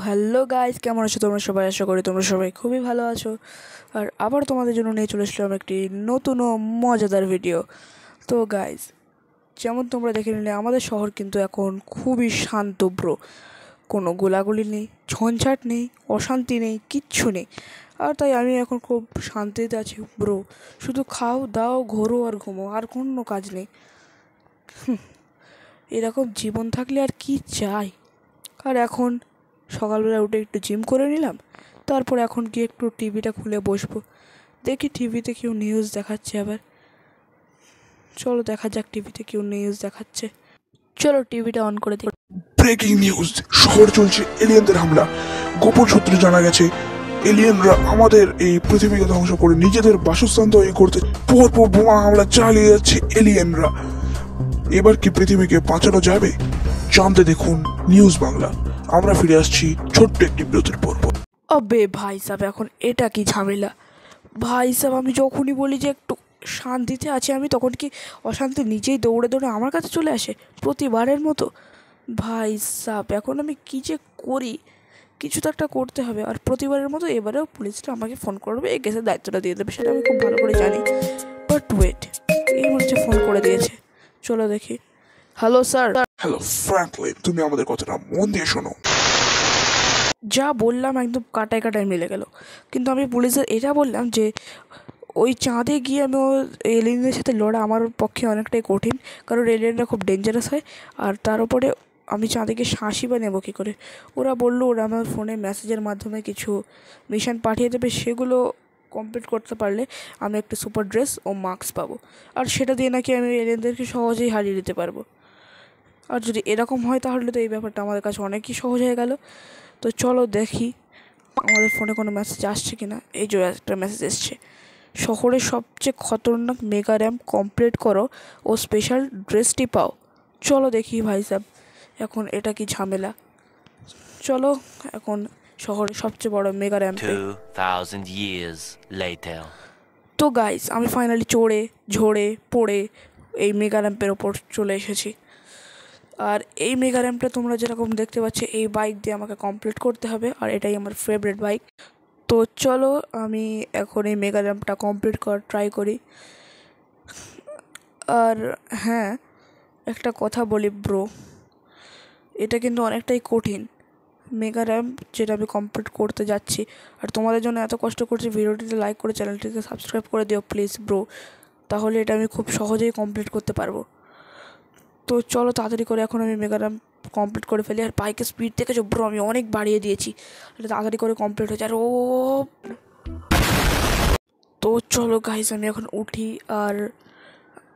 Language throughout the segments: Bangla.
হ্যালো গাইস, কেমন আছো তোমরা সবাই? আশা করি তোমরা সবাই খুবই ভালো আছো। আর আবার তোমাদের জন্য নিয়ে চলে আসলাম একটি নতুন ও মজাদার ভিডিও। তো গাইস, যেমন তোমরা দেখে নিলে আমাদের শহর কিন্তু এখন খুবই শান্ত ব্রো। কোনো গোলাগুলি নেই, ঝঞ্ঝাট নেই, অশান্তি নেই, কিচ্ছু নেই। আর তাই আমি এখন খুব শান্তিতে আছি ব্রো। শুধু খাও দাও, ঘোরো আর ঘুমো, আর কোনো কাজ নেই। এরকম জীবন থাকলে আর কি চাই। আর এখন সকালবেলা উঠে একটু জিম করে নিলাম, তারপর এখন গিয়ে একটু টিভিটা খুলে বসবো, দেখি টিভিতে কেউ নিউজ দেখাচ্ছে। আবার চলো দেখা যাক টিভিতে কেউ নিউজ দেখাচ্ছে। চলো টিভিটা অন করে দেখি। ব্রেকিং নিউজ, শহর চলছে এলিয়েনদের হামলা। গোপন সূত্রে জানা গেছে এলিয়েনরা আমাদের এই পৃথিবীকে ধ্বংস করে নিজেদের বাসস্থান তৈরি করতে পরপর বোমা হামলা চালিয়ে যাচ্ছে এলিয়েনরা। এবার কি পৃথিবীকে বাঁচানো যাবে? জানতে দেখুন নিউজ বাংলা। আমরা ফিরে আসছি ছোট্ট একটি বিরতির পর। আবে ভাই সাহেব, এখন এটা কি ঝামেলা? ভাই সাহেব, আমি যখনই বলি যে একটু শান্তিতে আছি আমি, তখন কি অশান্তি নিজেই দৌড়ে দৌড়ে আমার কাছে চলে আসে প্রতিবারের মতো? ভাই সাহেব, এখন আমি কী যে করি, কিছু তো একটা করতে হবে। আর প্রতিবারের মতো এবারেও পুলিশরা আমাকে ফোন করবে, এই কেসের দায়িত্বটা দিয়ে দেবে, সেটা আমি খুব ভালো করে জানি। বাট ওয়েট, এই মনে হচ্ছে ফোন করে দিয়েছে। চলো দেখি। Hello sir. হ্যালো ফ্র্যাঙ্কলিন, তুমি আমাদের কথাটা মন দিয়ে শোনো। যা বললাম একদম কাটায় কাটায় মিলে গেল। কিন্তু আমি পুলিশের এটা বললাম যে ওই চাঁদে গিয়ে আমি এলিয়েনদের সাথে লড়া আমার পক্ষে অনেকটাই কঠিন, কারণ এলিয়েনরা খুব ডেঞ্জারাস হয়। আর তার উপরে আমি চাঁদে গিয়ে শ্বাসই বা নেবো কী করে? ওরা বললো ওরা আমার ফোনে মেসেজের মাধ্যমে কিছু মিশন পাঠিয়ে দেবে, সেগুলো কমপ্লিট করতে পারলে আমি একটা সুপার ড্রেস ও মাস্ক পাবো। আর সেটা দিয়ে নাকি আমি এলিয়েনদেরকে সহজেই হারিয়ে দিতে পারবো। আর যদি এরকম হয় তাহলে তো এই ব্যাপারটা আমাদের কাছে অনেকই সহজ হয়ে গেল। তো চলো দেখি আমাদের ফোনে কোনো মেসেজ আসছে কি না। এই যে একটা মেসেজ এসছে, শহরের সবচেয়ে খতরনাক মেগা র্যাম্প কমপ্লিট করো ও স্পেশাল ড্রেসটি পাও। চলো দেখি ভাই সাহেব, এখন এটা কি ঝামেলা। চলো এখন শহরের সবচেয়ে বড় মেগা র্যাম্পে। 2000 years later. তো গাইস, আমি ফাইনালি চড়ে ঝরে পড়ে এই মেগা র্যাম্পের ওপর চলে এসেছি। আর এই মেগা র্যাম্পটা তোমরা যেরকম দেখতে পাচ্ছ, এই বাইক দিয়ে আমাকে কমপ্লিট করতে হবে, আর এটাই আমার ফেভারিট বাইক। তো চলো আমি এখন এই মেগা র্যাম্পটা কমপ্লিট করার ট্রাই করি। আর হ্যাঁ, একটা কথা বলি ব্রো, এটা কিন্তু অনেকটাই কঠিন মেগা র্যাম্প যেটা আমি কমপ্লিট করতে যাচ্ছি। আর তোমাদের জন্য এত কষ্ট করছি, ভিডিওটিতে লাইক করে চ্যানেলটিকে সাবস্ক্রাইব করে দিও প্লিজ ব্রো, তাহলে এটা আমি খুব সহজেই কমপ্লিট করতে পারবো। তো চলো তাড়াতাড়ি করে এখন আমি মেগা র্যাম্প কমপ্লিট করে ফেলি। আর বাইকের স্পিড দেখেছো ব্রো, আমি অনেক বাড়িয়ে দিয়েছি, এটা তাড়াতাড়ি করে কমপ্লিট হয়ে যায়। আর ও তো চলো গাইস, আমি এখন উঠি। আর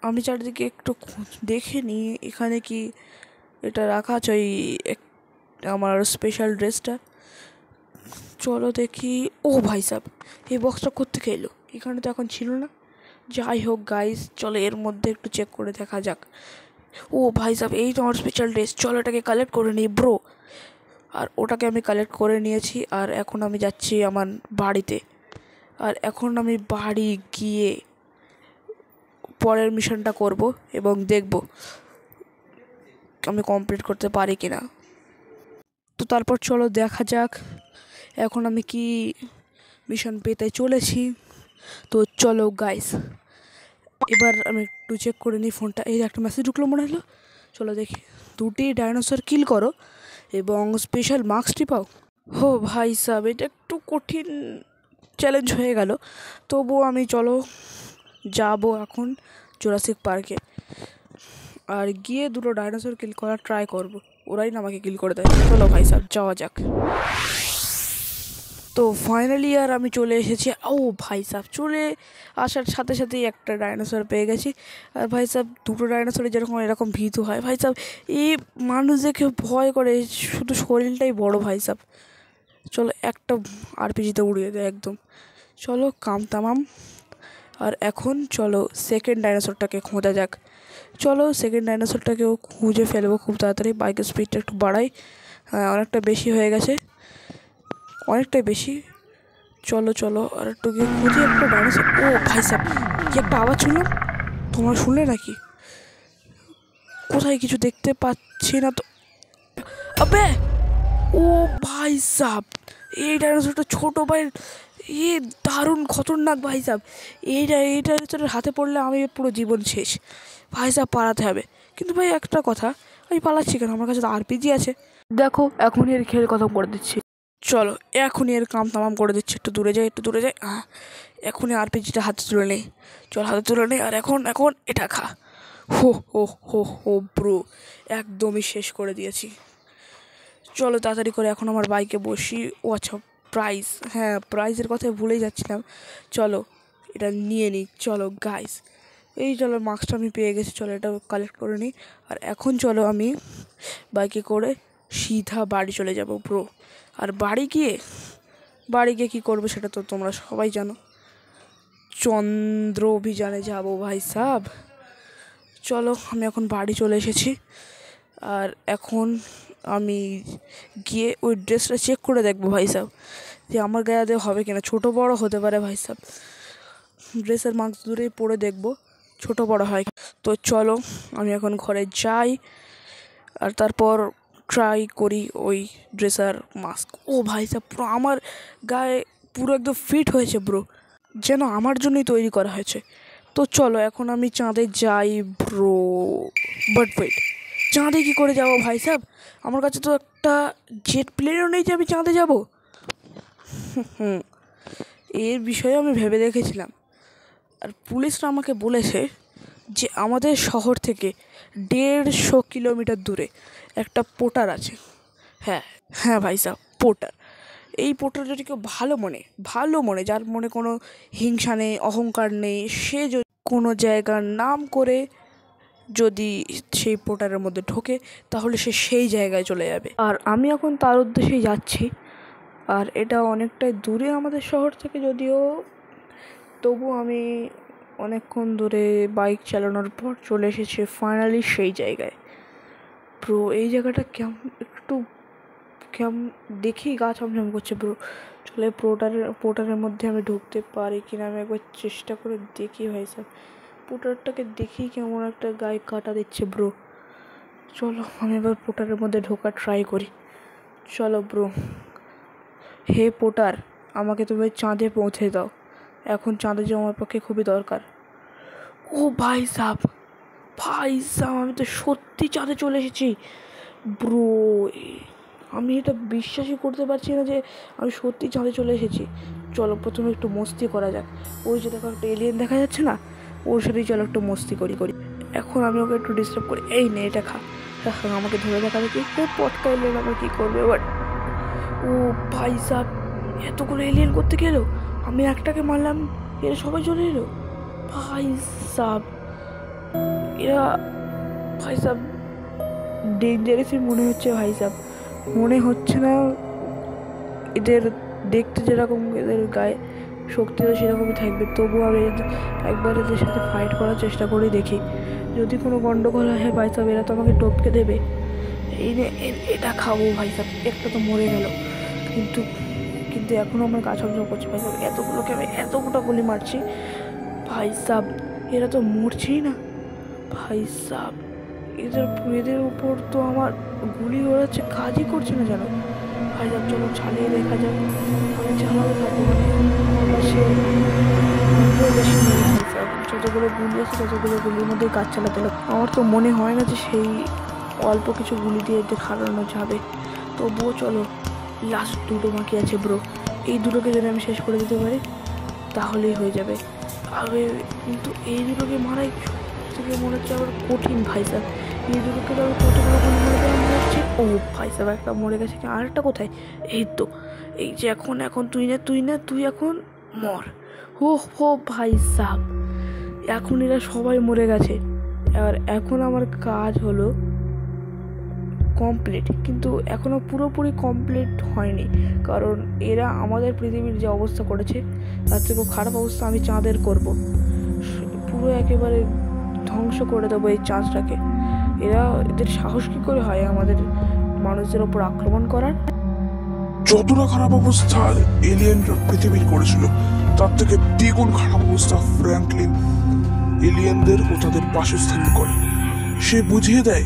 আমি চারিদিকে একটু দেখে নিই এখানে কি এটা রাখা আছে, ওই আমার স্পেশাল ড্রেসটা। চলো দেখি। ও ভাই সাহেব, এই বক্সটা কোত্থেকে এলো? এখানে তো এখন ছিল না। যাই হোক গাইস, চলো এর মধ্যে একটু চেক করে দেখা যাক। ও ভাই সাহেব, এই তো আমার স্পেশাল ড্রেস। চলো এটাকে কালেক্ট করে নিই ব্রো। আর ওটাকে আমি কালেক্ট করে নিয়েছি। আর এখন আমি যাচ্ছি আমার বাড়িতে। আর এখন আমি বাড়ি গিয়ে পরের মিশনটা করব এবং দেখব আমি কমপ্লিট করতে পারি কি না। তো তারপর চলো দেখা যাক এখন আমি কি মিশন পেতে চলেছি। তো চলো গাইস, এবার আমি একটু চেক করে নিই ফোনটা। এই একটা মেসেজ ঢুকলো মনে হলো, চলো দেখি। 2টি ডাইনোসর কিল করো এবং স্পেশাল মার্কসটি পাও। হো ভাই সাহেব, এটা একটু কঠিন চ্যালেঞ্জ হয়ে গেল, তবুও আমি চলো যাবো এখন জুরাসিক পার্কে। আর গিয়ে 2টো ডাইনোসর কিল করার ট্রাই করব, ওরাই না আমাকে কিল করে দেয়। চলো ভাই সাহেব যাওয়া যাক। তো ফাইনালি আর আমি চলে এসেছি। ও ভাই সাহেব, চলে আসার সাথে সাথেই একটা ডাইনোসর পেয়ে গেছি। আর ভাই সাহেব, 2টো ডাইনোসরে যেরকম এরকম ভীতু হয় ভাই সাহেব, এই মানুষ দেখে ভয় করে, শুধু শরীরটাই বড় ভাই সাহেব। চলো একটা আরপিজিতে উড়িয়ে দেয় একদম। চলো কাম তামাম। আর এখন চলো সেকেন্ড ডাইনোসরটাকে খোঁজা যাক। চলো সেকেন্ড ডাইনোসরটাকেও খুঁজে ফেলবো খুব তাড়াতাড়ি। বাইকের স্পিডটা একটু বাড়াই, হ্যাঁ অনেকটা বেশি হয়ে গেছে, অনেকটাই বেশি। চলো চলো আর একটু গিয়ে খুঁজে একটা ডাইনোসর। ও ভাই সাহেব, কি একটা আওয়াজ শুনলাম, তোমরা শুনলে নাকি? কোথায় কিছু দেখতে পাচ্ছি না তো। আবে ও ভাই সাব, এই ডাইনোসরটা ছোট ভাই, এ দারুণ খতরনাক ভাই সাব। এই ডাইনোসরের হাতে পড়লে আমি পুরো জীবন শেষ ভাই সাব, পালাতে হবে। কিন্তু ভাই একটা কথা, আমি পালাচ্ছি কেন? আমার কাছে তো আরপিজি আছে। দেখো এখনই এর খেল খতম করে দিচ্ছি, চলো এখনই এর কাম তামাম করে দিচ্ছি। একটু দূরে যাই, একটু দূরে যাই, এখনই আরপিজিটা হাতে তুলে নেই। চল হাতে তুলে নেই, আর এখন এখন এটা খা। হো হো হো হো ব্রো, একদমই শেষ করে দিয়েছি। চলো তাড়াতাড়ি করে এখন আমার বাইকে বসি। ও আচ্ছা, প্রাইজ, হ্যাঁ প্রাইজের কথাই ভুলেই যাচ্ছিলাম। চলো এটা নিয়ে নিই। চলো গাইস, এই চলো মাস্কটা আমি পেয়ে গেছি, চলো এটা কালেক্ট করে নিই। আর এখন চলো আমি বাইকে করে সিধা বাড়ি চলে যাব ব্রো। আর বাড়ি গিয়ে কী করবো সেটা তো তোমরা সবাই জানো, চন্দ্র অভিযানে যাবো ভাই সাব। চলো আমি এখন বাড়ি চলে এসেছি। আর এখন আমি গিয়ে ওই ড্রেসটা চেক করে দেখবো ভাই সাব, যে আমার গায়ে দেওয়া হবে কিনা। ছোটো বড়ো হতে পারে ভাই সাব, ড্রেসের মাস্ক দূরেই পরে দেখবো ছোটো বড়ো হয়। তো চলো আমি এখন ঘরে যাই, আর তারপর ট্রাই করি ওই ড্রেসার মাস্ক। ও ভাই সাব, পুরো আমার গায়ে পুরো একদম ফিট হয়েছে ব্রো, যেন আমার জন্যই তৈরি করা হয়েছে। তো চলো এখন আমি চাঁদে যাই ব্রো। বাট ওয়েট, চাঁদে কী করে যাবো ভাই সাব? আমার কাছে তো একটা জেট প্লেনও নেই যে আমি চাঁদে যাব। এর বিষয়ে আমি ভেবে দেখেছিলাম, আর পুলিশরা আমাকে বলেছে যে আমাদের শহর থেকে 150 কিলোমিটার দূরে একটা পোর্টার আছে। হ্যাঁ হ্যাঁ ভাই সাব, পোর্টার। এই পোর্টার যদি কেউ ভালো মনে যার মনে কোনো হিংসা নেই, অহংকার নেই, সে যদি কোনো জায়গার নাম করে যদি সেই পোর্টারের মধ্যে ঢোকে, তাহলে সে সেই জায়গায় চলে যাবে। আর আমি এখন তার উদ্দেশ্যেই যাচ্ছি। আর এটা অনেকটাই দূরে আমাদের শহর থেকে, যদিও তবু আমি অনেকক্ষণ ধরে বাইক চালানোর পর চলে এসেছি ফাইনালি সেই জায়গায়। ব্রো এই জায়গাটা কেমন দেখি গা ছমছম করছে ব্রো। চলে পোর্টারের মধ্যে আমি ঢুকতে পারি কিনা আমি একবার চেষ্টা করে দেখি ভাই সাহেব। পোর্টারটাকে দেখি কেমন একটা গায়ে কাটা দিচ্ছে ব্রো। চলো আমি এবার পোর্টারের মধ্যে ঢোকার ট্রাই করি। চলো ব্রো। হে পোর্টার, আমাকে তুমি চাঁদে পৌঁছে দাও, এখন চাঁদে যাওয়া আমার পক্ষে খুবই দরকার। ও ভাই সাব, আমি তো সত্যি চাঁদে চলে এসেছি ব্রো। আমি এটা বিশ্বাসই করতে পারছি না যে আমি সত্যি চাঁদে চলে এসেছি। চলো প্রথমে একটু মস্তি করা যাক। ওই যে দেখো একটা এলিয়েন দেখা যাচ্ছে না, ওর সাথেই চলো একটু মস্তি করি। এখন আমি ওকে একটু ডিস্টার্ব করি। এই নে এটা খা। আমাকে ধরে দেখা দেখি পটকা এলিয়েন আমার কী করবে এবার। ও ভাই সাব, এতগুলো এলিয়েন করতে গেল, আমি একটাকে মারলাম, এরা সবাই চলে এলো ভাই সাব। এরা ভাই সাব ডেঞ্জারাসই মনে হচ্ছে ভাই সাব, মনে হচ্ছে না এদের দেখতে যেরকম এদের গায়ে শক্তিও সেরকমই থাকবে। তবু আমি একবার এদের সাথে ফাইট করার চেষ্টা করে দেখি, যদি কোনো গন্ডগোল হয় ভাই সাব এরা তো আমাকে টপকে দেবে। এটা খাবো ভাই সাব। একটা তো মরে গেল, কিন্তু এখনও আমার গা ছমছম করছে ভাই সাব। এতগুলোকে আমি এতগুলো গুলি মারছি ভাই সাব, এরা তো মরছেই না ভাই সাব। এদের উপর তো আমার গুলি ওড়াচ্ছে, কাজই করছে না যেন ভাই সাব। চলো চালিয়ে দেখা যাক, আমি চালাতে থাকবো সে বেশি নেই ভাই সাব। যতগুলো গুলি আছে ততগুলো গুলির মধ্যেই কাজ চালাতে হবে। আমার তো মনে হয় না যে সেই অল্প কিছু গুলি দিয়ে এদের হারানো যাবে। তবুও চলো, লাস্ট দুটো বাকি আছে ব্রো, এই দুটোকে যদি আমি শেষ করে দিতে পারি তাহলেই হয়ে যাবে। কিন্তু এই দুটোকে মারাই থেকে মনে হচ্ছে আবার কঠিন ভাই সাহেব। এই দুটোকে তো কতগুলো মনে হচ্ছে। ও ভাই সাহেব একটা মরে গেছে, আরেকটা কোথায়? এই তো, এই যে এখন তুই এখন মর। হো ভাই সাহেব, এখন এরা সবাই মরে গেছে। এখন আমার কাজ হলো কমপ্লিট, কিন্তু এখনও পুরোপুরি কমপ্লিট হয়নি, কারণ এরা আমাদের পৃথিবীর যে অবস্থা করেছে তার থেকেও খারাপ অবস্থা আমি চাঁদের করব। পুরো একেবারে ধ্বংস করে দেবো এই চাঁদটাকে। এদের সাহস কী করে হয় আমাদের মানুষদের ওপর আক্রমণ করার? যতটা খারাপ অবস্থা এলিয়েন পৃথিবীর করেছিল, তার থেকে দ্বিগুণ খারাপ অবস্থা ফ্র্যাঙ্কলিন এলিয়েনদের ও তাদের বাসস্থান করে। সে বুঝিয়ে দেয়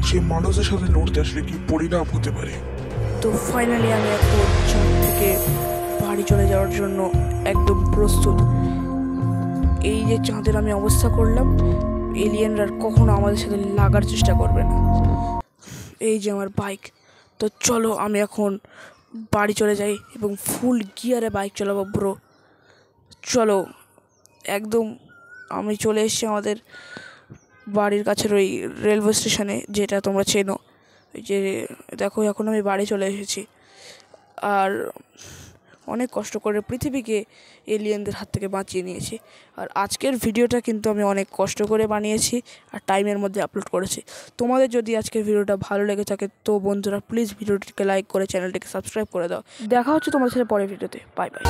সে মানুষের সাথে লড়তে আসলে কি পরিণাম হতে পারে। তো ফাইনালি আমি এখন চাঁদ থেকে বাড়ি চলে যাওয়ার জন্য একদম প্রস্তুত। এই যে চাঁদের আমি অবস্থা করলাম, এলিয়েনরা কখনো আমাদের সাথে লাগার চেষ্টা করবে না। এই যে আমার বাইক। তো চলো আমি এখন বাড়ি চলে যাই এবং ফুল গিয়ারে বাইক চালাবো ব্রো। চলো একদম আমি চলে এসেছি আমাদের বাড়ির কাছের ওই রেলওয়ে স্টেশনে, যেটা তোমরা চেনো। ওই যে দেখো এখন আমি বাড়ি চলে এসেছি। আর অনেক কষ্ট করে পৃথিবীকে এলিয়েনদের হাত থেকে বাঁচিয়ে নিয়েছি। আর আজকের ভিডিওটা কিন্তু আমি অনেক কষ্ট করে বানিয়েছি আর টাইমের মধ্যে আপলোড করেছি। তোমাদের যদি আজকের ভিডিওটা ভালো লেগে থাকে তো বন্ধুরা প্লিজ ভিডিওটিকে লাইক করে চ্যানেলটিকে সাবস্ক্রাইব করে দাও। দেখা হচ্ছে তোমাদের সাথে পরের ভিডিওতে। Bye bye.